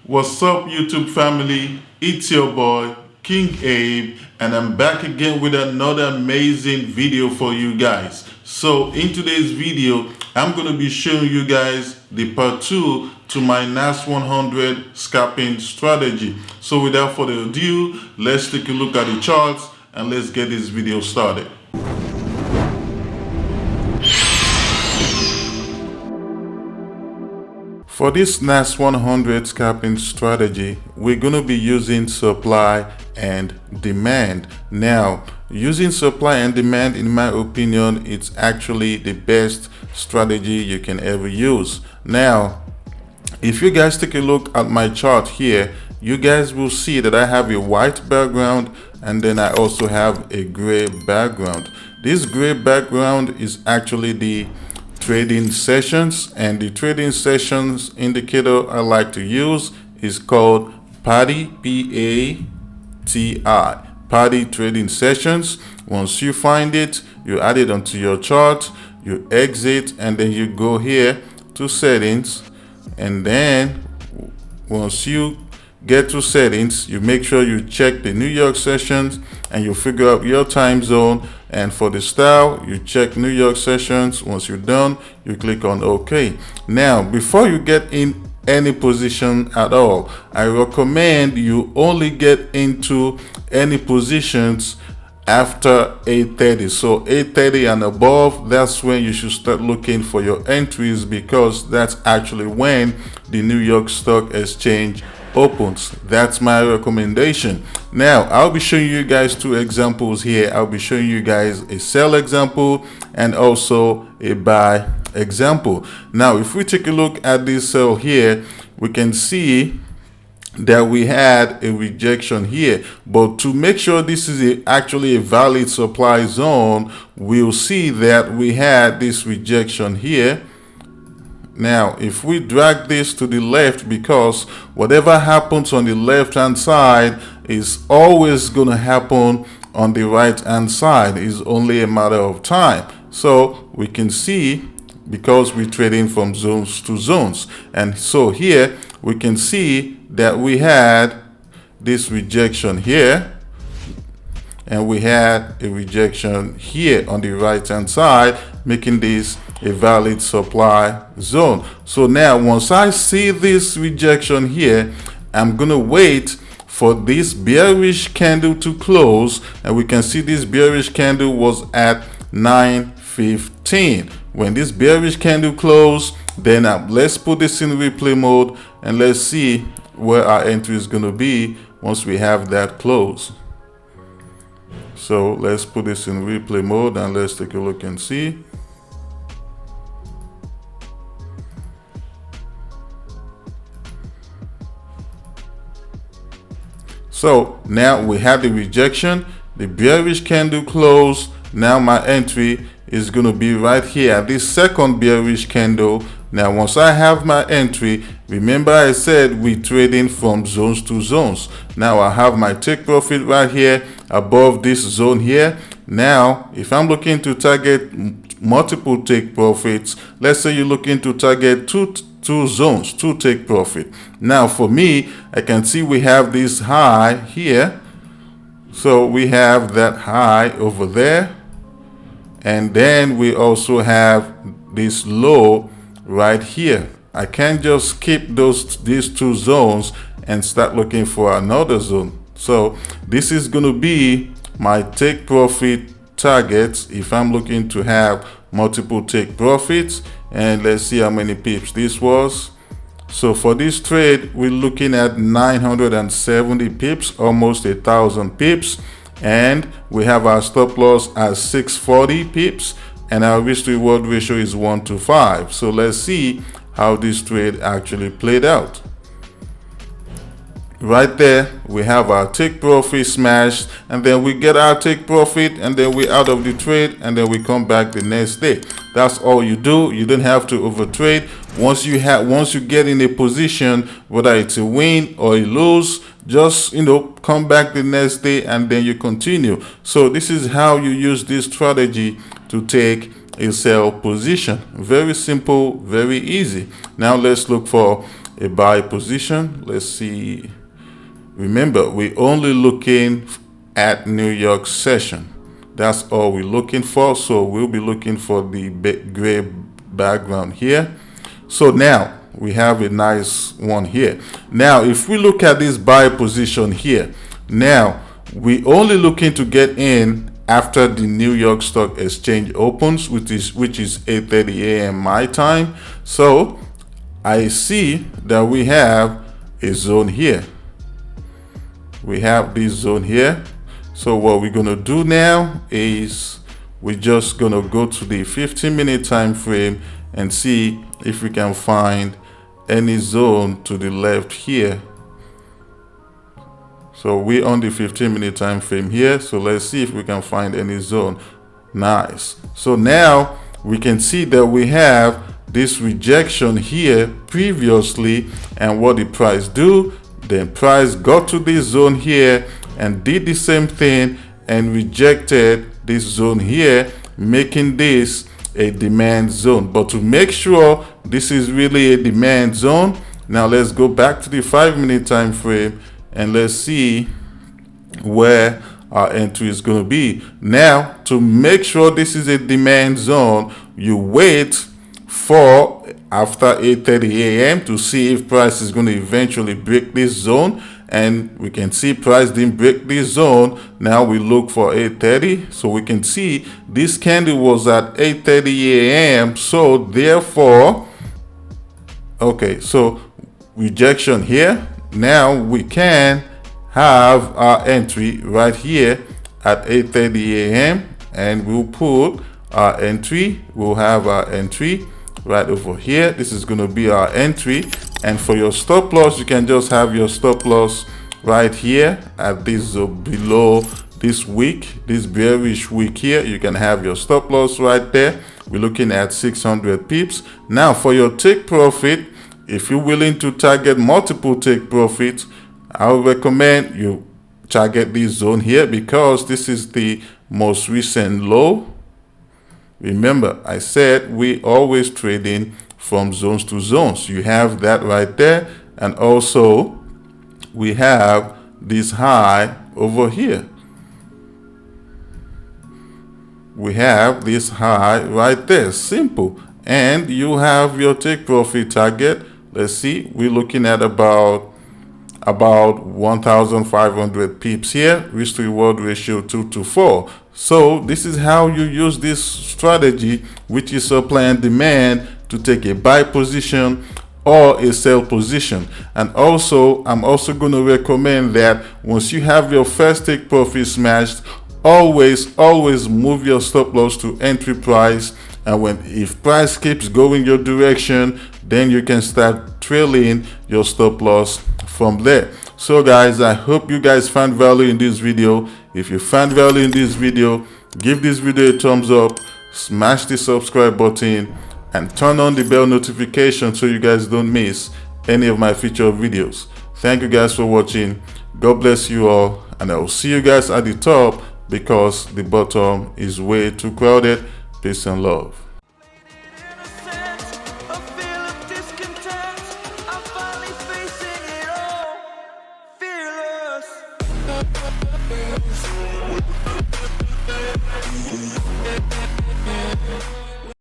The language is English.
What's up, YouTube family? It's your boy King Abe, and I'm back again with another amazing video for you guys. So in today's video, I'm going to be showing you guys the part 2 to my NAS100 scalping strategy. So without further ado, let's take a look at the charts and let's get this video started. For this NAS100 scalping strategy, we're going to be using supply and demand. Now, using supply and demand, in my opinion, it's actually the best strategy you can ever use. Now, if you guys take a look at my chart here, you guys will see that I have a white background and then I also have a gray background. This gray background is actually the trading sessions, and the trading sessions indicator I like to use is called PATI, P-A-T-I, PATI trading sessions. Once you find it, you add it onto your chart, you exit, and then you go here to settings, and then once you get to settings, you make sure you check the New York sessions and you figure out your time zone, and for the style you check New York sessions. Once you're done, you click on OK. Now, before you get in any position at all, I recommend you only get into any positions after 8:30. So 8:30 and above, that's when you should start looking for your entries, because that's actually when the New York Stock Exchange opens. That's my recommendation. Now, I'll be showing you guys two examples here. I'll be showing you guys a sell example and also a buy example. Now, if we take a look at this sell here, we can see that we had a rejection here, but to make sure this is actually a valid supply zone, we'll see that we had this rejection here. Now, if we drag this to the left, because whatever happens on the left hand side is always going to happen on the right hand side. It's only a matter of time. So we can see, because we're trading from zones to zones, and so here we can see that we had this rejection here, and we had a rejection here on the right hand side, making this a valid supply zone. So now, once I see this rejection here, I'm gonna wait for this bearish candle to close, and we can see this bearish candle was at 9:15. When this bearish candle closed, then let's put this in replay mode and let's see where our entry is gonna be once we have that close. So let's put this in replay mode and let's take a look and see. So now we have the rejection, the bearish candle close. Now my entry is going to be right here at this second bearish candle. Now, once I have my entry, remember I said we're trading from zones to zones. Now I have my take profit right here above this zone here. Now, if I'm looking to target multiple take profits, let's say you're looking to target two zones, two take profit. Now for me, I can see we have this high here. So we have that high over there. And then we also have this low right here. I can't just skip these two zones and start looking for another zone. So this is going to be my take profit targets if I'm looking to have multiple take profits. And let's see how many pips this was. So for this trade, we're looking at 970 pips, almost 1,000 pips. And we have our stop loss at 640 pips, and our risk to reward ratio is 1:5. So let's see how this trade actually played out. Right there, we have our take profit smashed, and then we get our take profit, and then we're out of the trade, and then we come back the next day. That's all you do. You don't have to overtrade. Once you get in a position, whether it's a win or a lose, just come back the next day and then you continue. So this is how you use this strategy to take a sell position. Very simple, very easy. Now let's look for a buy position. Let's see. Remember, we're only looking at New York session. That's all we're looking for. So we'll be looking for the gray background here. So now we have a nice one here. Now, if we look at this buy position here, now we only looking to get in after the New York Stock Exchange opens, which is 8:30 a.m. my time. So I see that we have a zone here. We have this zone here. So what we're gonna do now is we're just gonna go to the 15-minute time frame and see if we can find any zone to the left here. So we're on the 15-minute time frame here. So let's see if we can find any zone. Nice. So now we can see that we have this rejection here previously, and what the price do, then price got to this zone here and did the same thing and rejected this zone here, making this a demand zone. But to make sure this is really a demand zone, now let's go back to the 5-minute time frame and let's see where our entry is going to be. Now, to make sure this is a demand zone, you wait for after 8:30 a.m. to see if price is going to eventually break this zone, and we can see price didn't break this zone. Now we look for 8:30, so we can see this candle was at 8:30 a.m. so therefore, okay, so rejection here. Now we can have our entry right here at 8:30 a.m. and we'll put our entry. We'll have our entry right over here. This is going to be our entry, and for your stop loss, you can just have your stop loss right here at this below this week, this bearish week here. You can have your stop loss right there. We're looking at 600 pips. Now for your take profit, if you're willing to target multiple take profits, I would recommend you target this zone here because this is the most recent low. Remember, I said we always trading from zones to zones. You have that right there, and also we have this high over here. We have this high right there, simple. And you have your take profit target. Let's see, we're looking at about 1,500 pips here, risk to reward ratio 2 to 4. So this is how you use this strategy, which is supply and demand, to take a buy position or a sell position. And also, I'm also going to recommend that once you have your first take profit smashed, always move your stop loss to entry price. And if price keeps going your direction, then you can start trailing your stop loss from there. So guys, I hope you guys found value in this video. If you found value in this video, give this video a thumbs up, smash the subscribe button, and turn on the bell notification so you guys don't miss any of my future videos. Thank you guys for watching. God bless you all, and I will see you guys at the top because the bottom is way too crowded. Peace and love.